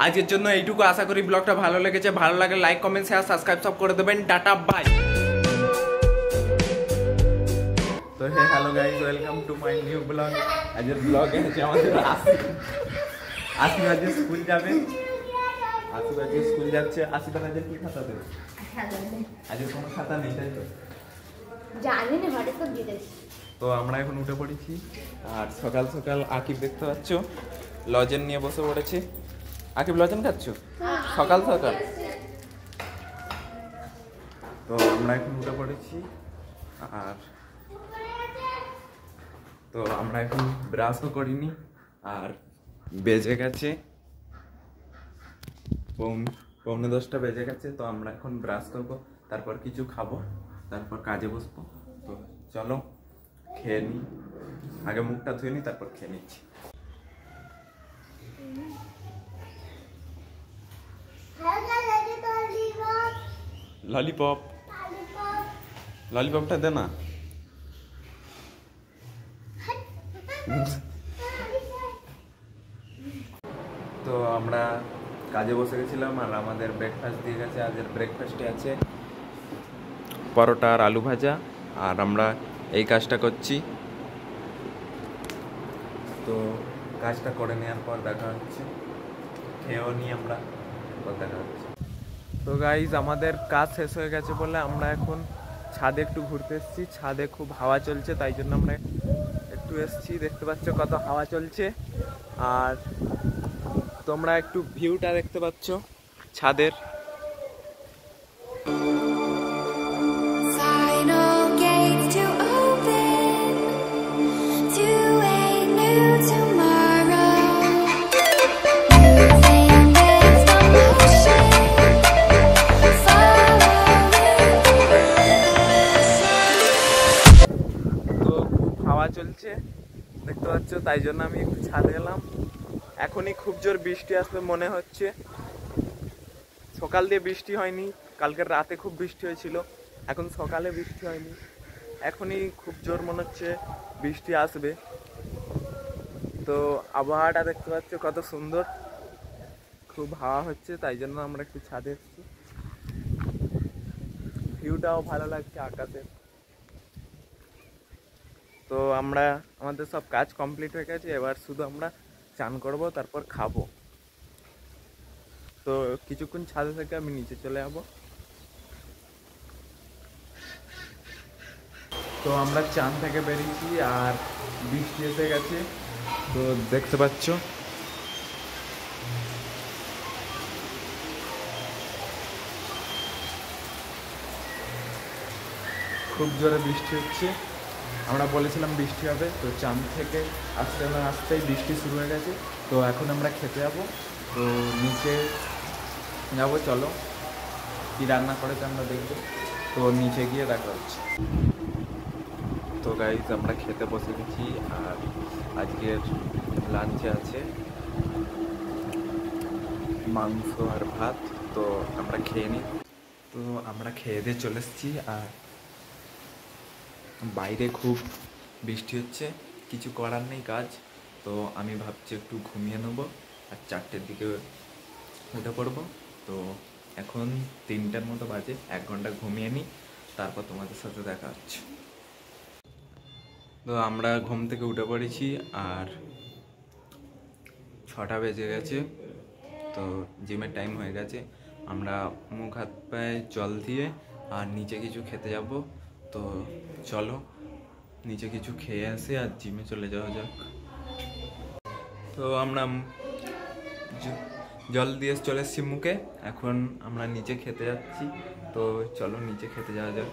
আজকের জন্য এইটুকু, আশা করি ব্লগটা ভালো লেগেছে। ভালো লাগলে লাইক কমেন্ট শেয়ার সাবস্ক্রাইব সব করে দেবেন। টাটা বাই। তো hey hello guys, welcome to my new blog. আজকের ব্লগে আছে আমাদের আসি আজকে স্কুল যাবে। আসি আজকে স্কুল যাচ্ছে। আসি তার আজকে কি খাতা দেবে? আজকে কোনো খাতা নেই, তাই তো? জানি না, হঠাৎ করে বিদেশ। তো আমরা এখন উঠে পড়েছি, আর সকাল সকাল আকিব দেখতে পাচ্ছ লজেন নিয়ে বসে পড়েছে। আকিব লজেন খাচ্ছ সকাল সকাল? তো আমরা এখন উঠে পড়েছি, আর তো আমরা এখন ব্রাশও করিনি, আর বেজে গেছে 9:45 বেজে গেছে। তো আমরা এখন ব্রাশ করবো, তারপর কিছু খাবো, তারপর কাজে বসবো। তো চলো খেয়ে নিই, আগে মুখটা ধুয়ে নিই, তারপর খেয়ে নিচ্ছি। ললিপপ, ললিপপটা দে না। তো আমরা কাজে বসে গেছিলাম, আর আমাদের ব্রেকফাস্ট দিয়ে গেছে। আজকের ব্রেকফাস্টে আছে পরোটা আর আলু ভাজা, আর আমরা এই কাজটা করছি। তো কাজটা করে নেওয়ার পর দেখা হচ্ছে, খেয়েও নিই আমরা, দেখা হচ্ছে। তো গাইজ আমাদের কাজ শেষ হয়ে গেছে বলে আমরা এখন ছাদে একটু ঘুরতে এসেছি। ছাদে খুব হাওয়া চলছে, তাই জন্য আমরা একটু এসেছি। দেখতে পাচ্ছ কত হাওয়া চলছে, আর তোমরা একটু ভিউটা দেখতে পাচ্ছ ছাদের। চলছে দেখতে পাচ্ছ, তাই জন্য আমি একটু ছাদে এলাম। এখনই খুব জোর বৃষ্টি আসবে মনে হচ্ছে। সকাল দিয়ে বৃষ্টি হয়নি, কালকের রাতে খুব বৃষ্টি হয়েছিল, এখন সকালে বৃষ্টি হয়নি, এখনই খুব জোর মনে হচ্ছে বৃষ্টি আসবে। তো আবহাওয়াটা দেখতে পাচ্ছ কত সুন্দর, খুব হাওয়া হচ্ছে, তাই জন্য আমরা একটু ছাদে এসেছি। ভিউটাও ভালো লাগছে আকাশের। তো আমরা আমাদের সব কাজ কমপ্লিট হয়ে গেছে, এবার শুধু আমরা চান করব, তারপর খাবো। তো কিছুক্ষণ ছাদে থেকে আমি নিচে চলে যাব। তো আমরা চান থেকে বেরিয়েছি, আর বৃষ্টি এসে গেছে। তো দেখতে পাচ্ছ খুব জোরে বৃষ্টি হচ্ছে। আমরা বলেছিলাম বৃষ্টি হবে, তো চান থেকে আসতে না আসতেই বৃষ্টি শুরু হয়ে গেছে। তো এখন আমরা খেতে যাব, তো নিচে যাবো। চলো কি রান্না করেছে আমরা দেখবো। তো নিচে গিয়ে দেখা হচ্ছে। তো গাইজ আমরা খেতে বসে গেছি, আর আজকের লাঞ্চে আছে মাংস আর ভাত। তো আমরা খেয়ে নিই। তো আমরা খেয়ে দিয়ে চলে এসেছি, আর বাইরে খুব বৃষ্টি হচ্ছে, কিছু করার নেই কাজ। তো আমি ভাবছি একটু ঘুমিয়ে নেবো, আর 4টের দিকে উঠে পড়বো। তো এখন 3টার মতো বাজে, 1 ঘন্টা ঘুমিয়ে নিই, তারপর তোমাদের সাথে দেখা হচ্ছে। তো আমরা ঘুম থেকে উঠে পড়েছি, আর 6টা বেজে গেছে। তো জিমের টাইম হয়ে গেছে। আমরা মুখ হাত পায়ে জল দিয়ে আর নিচে কিছু খেতে যাব। তো চলো নিচে কিছু খেয়ে আসি, আর জিমে চলে যাওয়া যাক। তো আমরা জল দিয়ে চলে এসেছি মুখে, এখন আমরা নিচে খেতে যাচ্ছি। তো চলো নিচে খেতে যাওয়া যাক।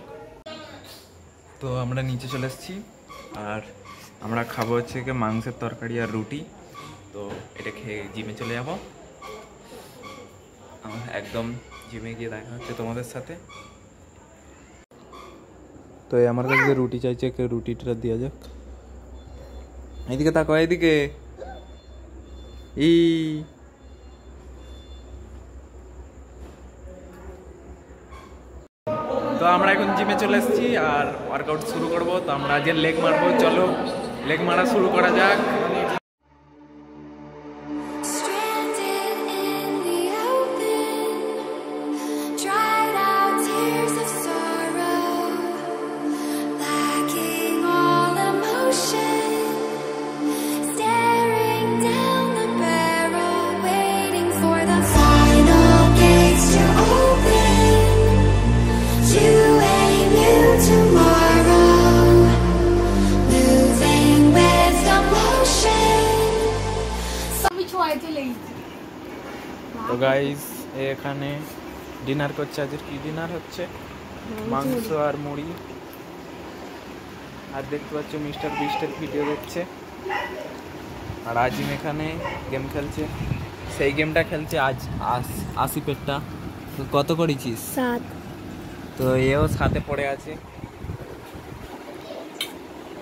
তো আমরা নিচে চলে এসেছি, আর আমরা খাবো হচ্ছে কি মাংসের তরকারি আর রুটি। তো এটা খেয়ে জিমে চলে যাব একদম। জিমে গিয়ে দেখা হচ্ছে তোমাদের সাথে। তো আমার কাছে রুটি চাইছে, কেউ রুটিটা দেওয়া যাক। এইদিকে তাকো, এইদিকে। তো আমরা এখন জিমে চলে এসেছি, আর ওয়ার্কআউট শুরু করব। তো আমরা আজকে লেগ মারবো, চলো লেগ মারা শুরু করা যাক। Stranded in তো গাইস এখানে ডিনার করছে। আজকের কি ডিনার হচ্ছে? মাংস আর মুড়ি। আর দেখতে পাচ্ছ মিস্টার বিস্টের ভিডিও দেখছে। আর আজিম এখানে গেম খেলছে। সেই গেমটা খেলছে আজ আসিফেরটা। তো কত করেছিস? 7। তো এও সাথে পড়ে আছে।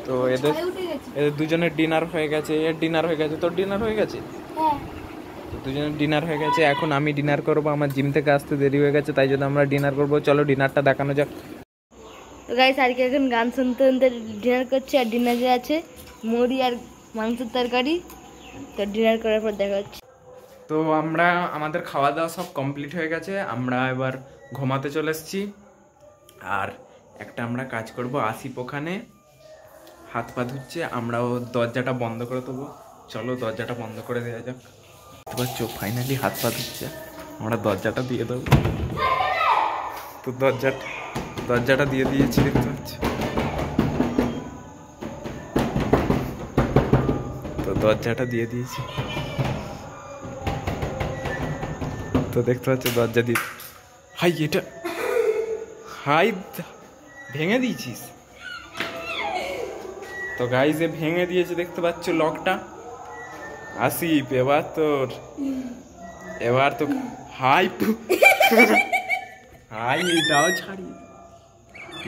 তো এদের দুজনের ডিনার হয়ে গেছে। এর ডিনার হয়ে গেছে, তোর ডিনার হয়ে গেছে? হ্যাঁ। তো দুজনের ডিনার হয়ে গেছে। এখন আমি ডিনার করবো। আমার জিম থেকে আসতে দেরি হয়ে গেছে, তাই জন্য আমরা ডিনার করবো। চলো ডিনারটা দেখানো যাক। তো গাইস আজকে এখন গান শুনতে শুনতে ডিনার করছি। আর ডিনারে আছে মুড়ি আর মাংসের তরকারি। তো ডিনার করার পর দেখা হচ্ছে। তো আমরা আমাদের খাওয়া দাওয়া সব কমপ্লিট হয়ে গেছে। আমরা এবার ঘুমাতে চলে এসেছি। আর একটা আমরা কাজ করব, আসিফ ওখানে হাত পা ধুচ্ছে, আমরাও দরজাটা বন্ধ করে দেবো। চলো দরজাটা বন্ধ করে দেওয়া যাক। এবার চোখ ফাইনালি হাত পা ধুচ্ছে, আমরা দরজাটা দিয়ে দেবো। তো দরজাটা দিয়ে দিয়েছি, দেখতে পাচ্ছি। তো দরজাটা দিয়ে দিয়েছি। তো দেখতে পাচ্ছ দরজা দিয়ে এটা ভেঙে দিয়েছিস। তো গাইস এ ভেঙে দিয়েছে, দেখতে পাচ্ছ লকটা। আসিফ এবার তো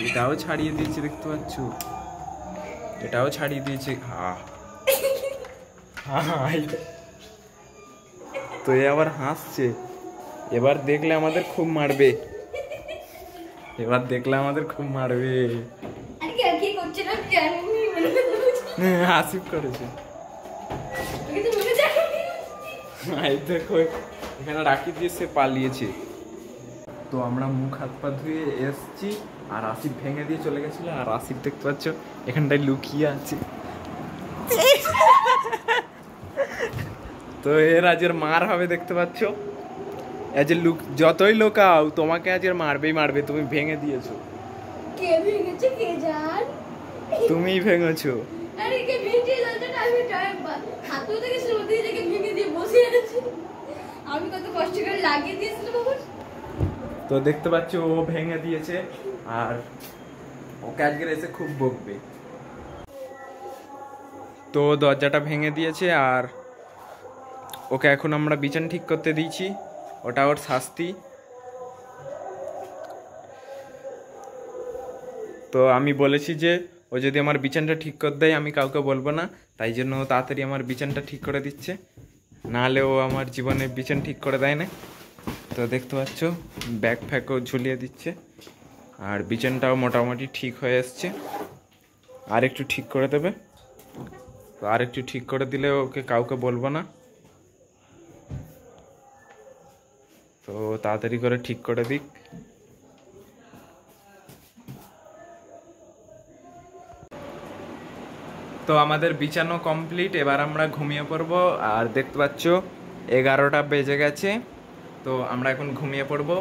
এটাও ছাড়িয়ে দিয়েছে, দেখতে পাচ্ছ। এটাও ছাড়িয়ে দিয়েছে। তো এ আবার হাসছে। এবার দেখলে আমাদের খুব মারবে। আসিফ করেছে। দেখো এখানে রাখি দিয়ে সে পালিয়েছে। তো আমরা মুখ হাত পা ধুয়ে এসছি, আর আসিফ ভেঙে দিয়ে চলে গেছিল। আর আসিফ দেখতে পাচ্ছ এখানটায় লুকিয়ে আছে। তো এর আজের মার হবে, দেখতে পাচ্ছ। যতই লোকাও তোমাকে আজের মারবে। তুমি ভেঙে দিয়েছো। কে ভেঙেছে কে জান? তুমিই ভেঙেছো। আরে কে ভেঙে দরজাটা আমি হাতু থেকে শুরু দিয়ে থেকে ভেঙে দিয়ে বসে আছি। আমি কত কষ্ট করে লাগিয়ে দিয়েছিলাম বাবা। তো দেখতে পাচ্ছ ও ভেঙে দিয়েছে, আর ওকে আজকে এসে খুব বকবে। তো দরজাটা ভেঙে দিয়েছে, আর ওকে এখন আমরা বিছান ঠিক করতে দিয়েছি। ওটা ওর শাস্তি। তো আমি বলেছি যে ও যদি আমার বিছানটা ঠিক করে দেয় আমি কাউকে বলবো না, তাই জন্য ও তাড়াতাড়ি আমার বিছানটা ঠিক করে দিচ্ছে। নাহলে ও আমার জীবনে বিছান ঠিক করে দেয় না। তো দেখতে পাচ্ছ ব্যাগ ফ্যাগও ঝুলিয়ে দিচ্ছে, আর বিছানটাও মোটামুটি ঠিক হয়ে এসছে। আর একটু ঠিক করে দেবে। তো আর একটু ঠিক করে দিলে ওকে কাউকে বলবো না। তো তাড়াতাড়ি করে ঠিক করে দিক। তো আমাদের বিছানো কমপ্লিট। এবার আমরা ঘুমিয়ে পড়বো। আর দেখতে পাচ্ছ 11টা বেজে গেছে। তো আমরা এখন ঘুমিয়ে পড়বো।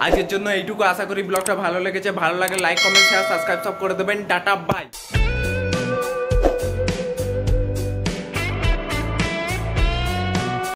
আজকের জন্য এইটুকু। আশা করি ব্লগটা ভালো লেগেছে। ভালো লাগে লাইক কমেন্ট শেয়ার সাবস্ক্রাইব সব করে দেবেন। টাটা বাই।